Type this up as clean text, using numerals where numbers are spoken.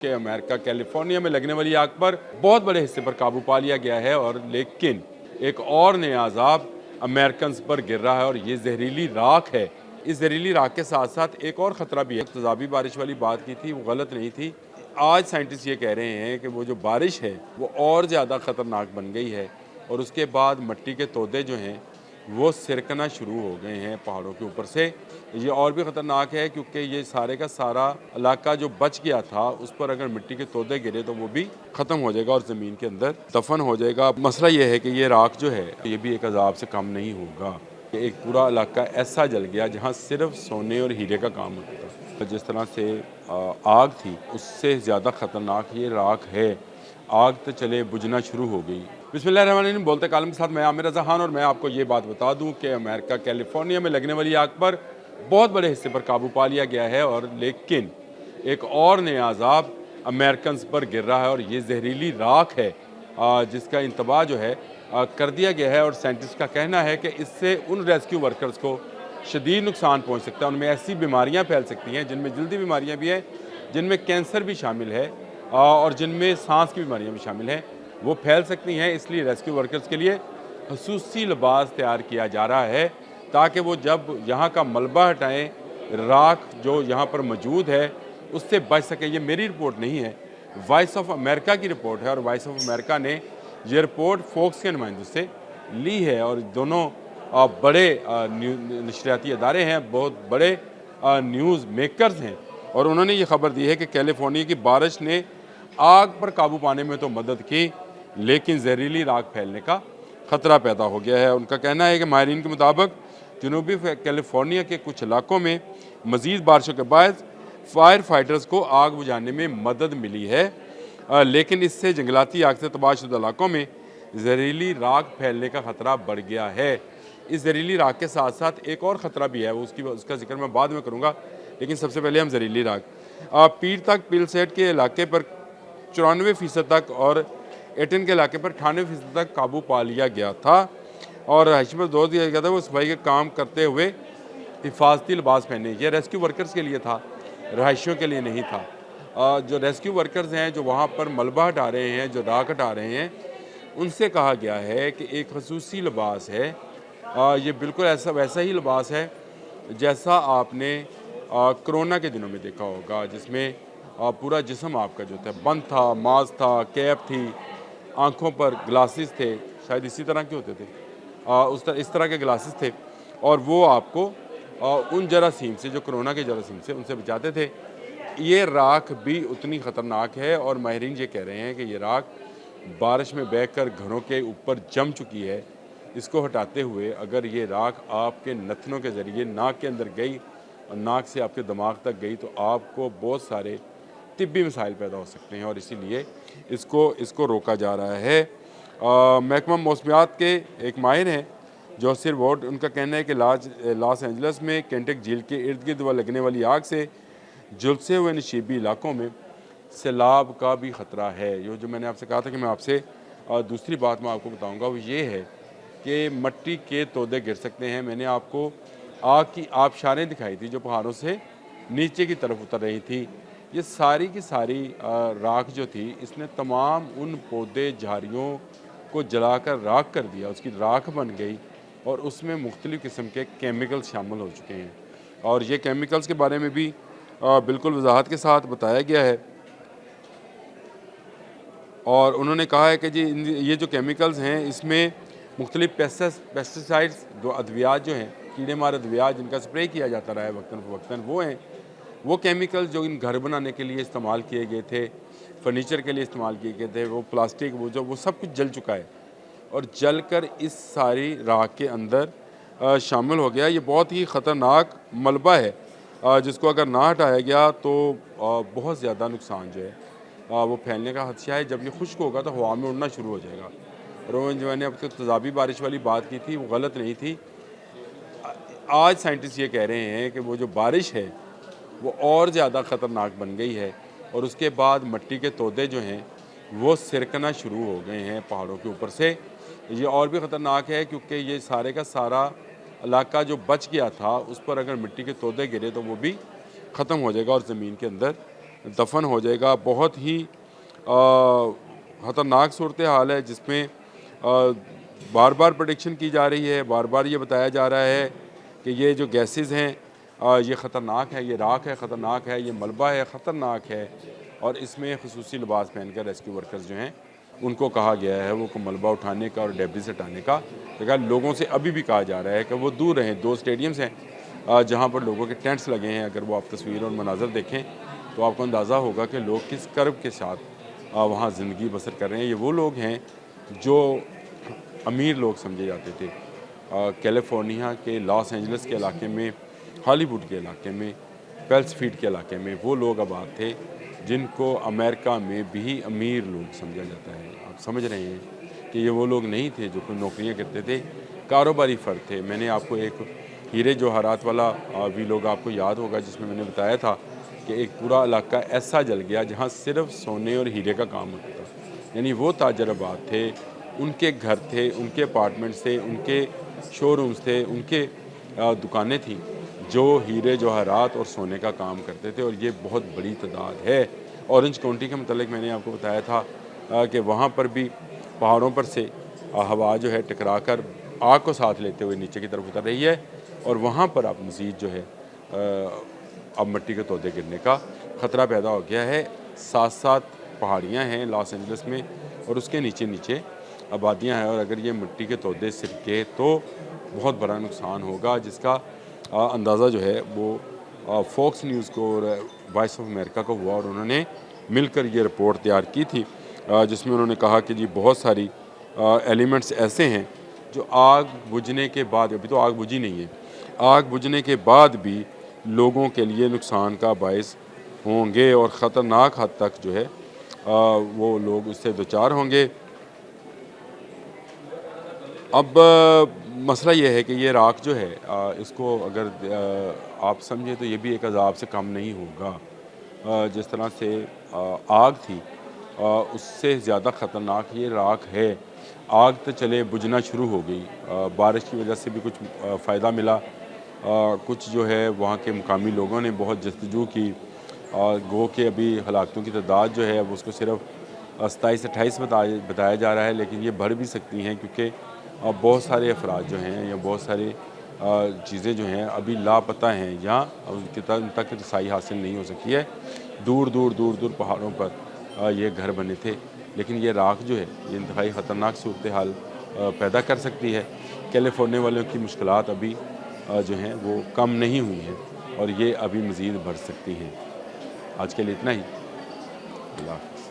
کہ America California में लगने वाली आग पर बहुत बड़े हिस्से पर काबू पा लिया गया है और लेकिन एक और नया अजाब अमेरिकन पर गिर रहा है और ये जहरीली राख है। इस जहरीली राख के साथ साथ एक और ख़तरा भी है। तेज़ाबी बारिश वाली बात की थी, वो गलत नहीं थी। आज साइंटिस्ट ये कह रहे हैं कि वो जो बारिश है वो और ज़्यादा ख़तरनाक बन गई है और उसके बाद मिट्टी के तोदे जो हैं वो सिरकना शुरू हो गए हैं पहाड़ों के ऊपर से। ये और भी ख़तरनाक है क्योंकि ये सारे का सारा इलाका जो बच गया था उस पर अगर मिट्टी के तोदे गिरे तो वो भी ख़त्म हो जाएगा और ज़मीन के अंदर दफन हो जाएगा। मसला ये है कि ये राख जो है ये भी एक अजाब से कम नहीं होगा। एक पूरा इलाका ऐसा जल गया जहाँ सिर्फ सोने और हीरे का काम होता था। तो जिस तरह से आग थी उससे ज़्यादा ख़तरनाक ये राख है। आग तो चले बुझना शुरू हो गई। बिस्मिल्लाहिर्रहमानिर्रहीम। बोलते कालम के साथ मैं आमिर रज़ा खान और मैं आपको ये बात बता दूं कि अमेरिका कैलिफोर्निया में लगने वाली आग पर बहुत बड़े हिस्से पर काबू पा लिया गया है और लेकिन एक और नया अजाब अमेरिकन पर गिर रहा है और ये जहरीली राख है जिसका इंतबा जो है कर दिया गया है। और साइंटिस्ट का कहना है कि इससे उन रेस्क्यू वर्कर्स को शदीद नुकसान पहुँच सकता है। उनमें ऐसी बीमारियाँ फैल सकती हैं जिनमें जल्दी बीमारियाँ भी हैं, जिनमें कैंसर भी शामिल है और जिनमें सांस की बीमारियाँ भी शामिल हैं, वो फैल सकती हैं। इसलिए रेस्क्यू वर्कर्स के लिए खसूसी लिबास तैयार किया जा रहा है ताकि वो जब यहाँ का मलबा हटाएं, राख जो यहाँ पर मौजूद है उससे बच सके। ये मेरी रिपोर्ट नहीं है, वॉइस ऑफ अमेरिका की रिपोर्ट है और वॉइस ऑफ अमेरिका ने ये रिपोर्ट फोक्स के नुमाइंदों से ली है। और दोनों बड़े नशरियाती अदारे हैं, बहुत बड़े न्यूज़ मेकर्स हैं और उन्होंने ये खबर दी है कि कैलिफोर्निया की बारिश ने आग पर काबू पाने में तो मदद की लेकिन जहरीली राख फैलने का ख़तरा पैदा हो गया है। उनका कहना है कि माहिरीन के मुताबिक जनूबी कैलिफोर्निया के कुछ इलाकों में मज़ीद बारिशों के बाद फायर फाइटर्स को आग बुझाने में मदद मिली है लेकिन इससे जंगलाती आग से तबाहशुदा इलाकों में जहरीली राख फैलने का ख़तरा बढ़ गया है। इस जहरीली राख के साथ साथ एक और ख़तरा भी है, उसका जिक्र मैं बाद में करूँगा, लेकिन सबसे पहले हम जहरीली राख पीर तक पिलसेट के इलाके पर 94% तक और एटन के इलाके पर 98% तक काबू पा लिया गया था और रहायशी पर जोर दिया गया था वो सफाई के काम करते हुए हिफाजती लिबास पहने। ये रेस्क्यू वर्कर्स के लिए था, रहायशियों के लिए नहीं था। जो रेस्क्यू वर्कर्स हैं जो वहाँ पर मलबा हटा रहे हैं, जो राख हटा रहे हैं, उनसे कहा गया है कि एक खसूसी लिबास है। ये बिल्कुल वैसा ही लिबास है जैसा आपने कोरोना के दिनों में देखा होगा, जिसमें पूरा जिस्म आपका जो था बंद था, मास्क था, कैप थी, आँखों पर ग्लासेस थे, शायद इसी तरह के होते थे, इस तरह के ग्लासेस थे और वो आपको उन जरासीम से जो कोरोना के जरासीम से उनसे बचाते थे। ये राख भी उतनी ख़तरनाक है और माहिरीन ये कह रहे हैं कि ये राख बारिश में बहकर घरों के ऊपर जम चुकी है। इसको हटाते हुए अगर ये राख आपके नथनों के ज़रिए नाक के अंदर गई और नाक से आपके दिमाग तक गई तो आपको बहुत सारे तिब्बी मसाइल पैदा हो सकते हैं और इसीलिए इसको रोका जा रहा है। महकमा मौसमियात के एक माहिर हैं जोसिर वॉर्ड, उनका कहना है कि लॉस एंजल्स में केंटक झील के इर्द गिर्द लगने वाली आग से झुलसे हुए नशीबी इलाकों में सैलाब का भी ख़तरा है। ये जो मैंने आपसे कहा था कि मैं आपसे दूसरी बात मैं आपको बताऊंगा वो ये है कि मिट्टी के तोदे गिर सकते हैं। मैंने आपको आग की आबशारें दिखाई थी जो पहाड़ों से नीचे की तरफ उतर रही थी। ये सारी की सारी राख जो थी इसने तमाम उन पौधे झाड़ियों को जलाकर राख कर दिया, उसकी राख बन गई और उसमें मुख्तलिफ़ किस्म के केमिकल्स शामिल हो चुके हैं और ये केमिकल्स के बारे में भी बिल्कुल वजाहत के साथ बताया गया है। और उन्होंने कहा है कि जी ये जो केमिकल्स हैं इसमें मुख्तलिफ़ पेस्टिसाइड्स जो अद्वियात जो हैं, कीड़े मार अद्वियात जिनका स्प्रे किया जाता रहा है वक्तन फ़वक्तन, वो हैं वो केमिकल्स जो इन घर बनाने के लिए इस्तेमाल किए गए थे, फर्नीचर के लिए इस्तेमाल किए गए थे, वो प्लास्टिक वो सब कुछ जल चुका है और जल कर इस सारी राख के अंदर शामिल हो गया। ये बहुत ही ख़तरनाक मलबा है जिसको अगर ना हटाया गया तो बहुत ज़्यादा नुकसान जो है वो फैलने का खदशा है। जब ये खुश्क होगा तो हवा में उड़ना शुरू हो जाएगा। और जो मैंने अब तक तेज़ाबी बारिश वाली बात की थी वो गलत नहीं थी। आज साइंटिस्ट ये कह रहे हैं कि वो जो बारिश है वो और ज़्यादा ख़तरनाक बन गई है और उसके बाद मिट्टी के तोदे जो हैं वो सिरकना शुरू हो गए हैं पहाड़ों के ऊपर से। ये और भी ख़तरनाक है क्योंकि ये सारे का सारा इलाका जो बच गया था उस पर अगर मिट्टी के तोदे गिरे तो वो भी ख़त्म हो जाएगा और ज़मीन के अंदर दफन हो जाएगा। बहुत ही ख़तरनाक सूरत हाल है जिसमें बार बार प्रेडिक्शन की जा रही है, बार बार ये बताया जा रहा है कि ये जो गैसेस हैं ये ख़तरनाक है, ये राख है ख़तरनाक है, ये मलबा है ख़तरनाक है। और इसमें ख़ुसूसी लिबास पहनकर रेस्क्यू वर्कर्स जो हैं उनको कहा गया है वो मलबा उठाने का और डेब्रिस हटाने का। लेकिन लोगों से अभी भी कहा जा रहा है कि वो दूर रहें। 2 स्टेडियम्स हैं जहाँ पर लोगों के टेंट्स लगे हैं। अगर वो आप तस्वीर और मनाज़र देखें तो आपको अंदाज़ा होगा कि लोग किस कर्ब के साथ वहाँ ज़िंदगी बसर कर रहे हैं। ये वो लोग हैं जो अमीर लोग समझे जाते थे। कैलिफोर्निया के लॉस एंजलिस के इलाके में, हॉलीवुड के इलाके में, पेल्स फील्ड के इलाके में वो लोग आबाद थे जिनको अमेरिका में भी अमीर लोग समझा जाता है। आप समझ रहे हैं कि ये वो लोग नहीं थे जो कोई नौकरियां करते थे, कारोबारी फ़र्द थे। मैंने आपको एक हीरे जवाहरात वाला भी लोग आपको याद होगा जिसमें मैंने बताया था कि एक पूरा इलाका ऐसा जल गया जहाँ सिर्फ सोने और हीरे का काम होता था। यानी वो ताजर आबाद थे, उनके घर थे, उनके अपार्टमेंट्स थे, उनके शोरूम्स थे, उनके दुकानें थीं जो हीरे जवाहरात और सोने का काम करते थे। और ये बहुत बड़ी तादाद है। ऑरेंज काउंटी के मतलब मैंने आपको बताया था कि वहाँ पर भी पहाड़ों पर से हवा जो है टकरा कर आग को साथ लेते हुए नीचे की तरफ उतर रही है। और वहाँ पर अब मज़ीद जो है अब मिट्टी के तोदे गिरने का ख़तरा पैदा हो गया है। साथ साथ पहाड़ियाँ हैं लॉस एंजलिस में और उसके नीचे नीचे आबादियाँ हैं। और अगर ये मिट्टी के तोदे सिरके तो बहुत बड़ा नुकसान होगा जिसका अंदाज़ा जो है वो फॉक्स न्यूज़ को और वॉइस ऑफ अमेरिका को हुआ। और उन्होंने मिलकर ये रिपोर्ट तैयार की थी जिसमें उन्होंने कहा कि जी बहुत सारी एलिमेंट्स ऐसे हैं जो आग बुझने के बाद, अभी तो आग बुझी नहीं है, आग बुझने के बाद भी लोगों के लिए नुकसान का बायस होंगे और ख़तरनाक हद तक जो है वो लोग उससे दोचार होंगे। अब मसला ये है कि ये राख जो है इसको अगर आप समझें तो ये भी एक अज़ाब से कम नहीं होगा। जिस तरह से आग थी उससे ज़्यादा ख़तरनाक ये राख है। आग तो चले बुझना शुरू हो गई, बारिश की वजह से भी कुछ फ़ायदा मिला। कुछ जो है वहाँ के मुकामी लोगों ने बहुत जस्तजू की। गो के अभी हलाकतों की तादाद जो है अब उसको सिर्फ 27-28 बताया जा रहा है, लेकिन ये बढ़ भी सकती हैं क्योंकि बहुत सारे अफराद जो हैं या बहुत सारे चीज़ें जो हैं अभी लापता हैं या उनके तक रसाई हासिल नहीं हो सकी है। दूर दूर पहाड़ों पर ये घर बने थे। लेकिन ये राख जो है ये इंतहाई ख़तरनाक सूरत हाल पैदा कर सकती है। कैलिफोर्निया वालों की मुश्किलात अभी जो हैं वो कम नहीं हुई हैं और ये अभी मज़ीद बढ़ सकती हैं। आज के लिए इतना ही। अल्लाह हाफ़िज़।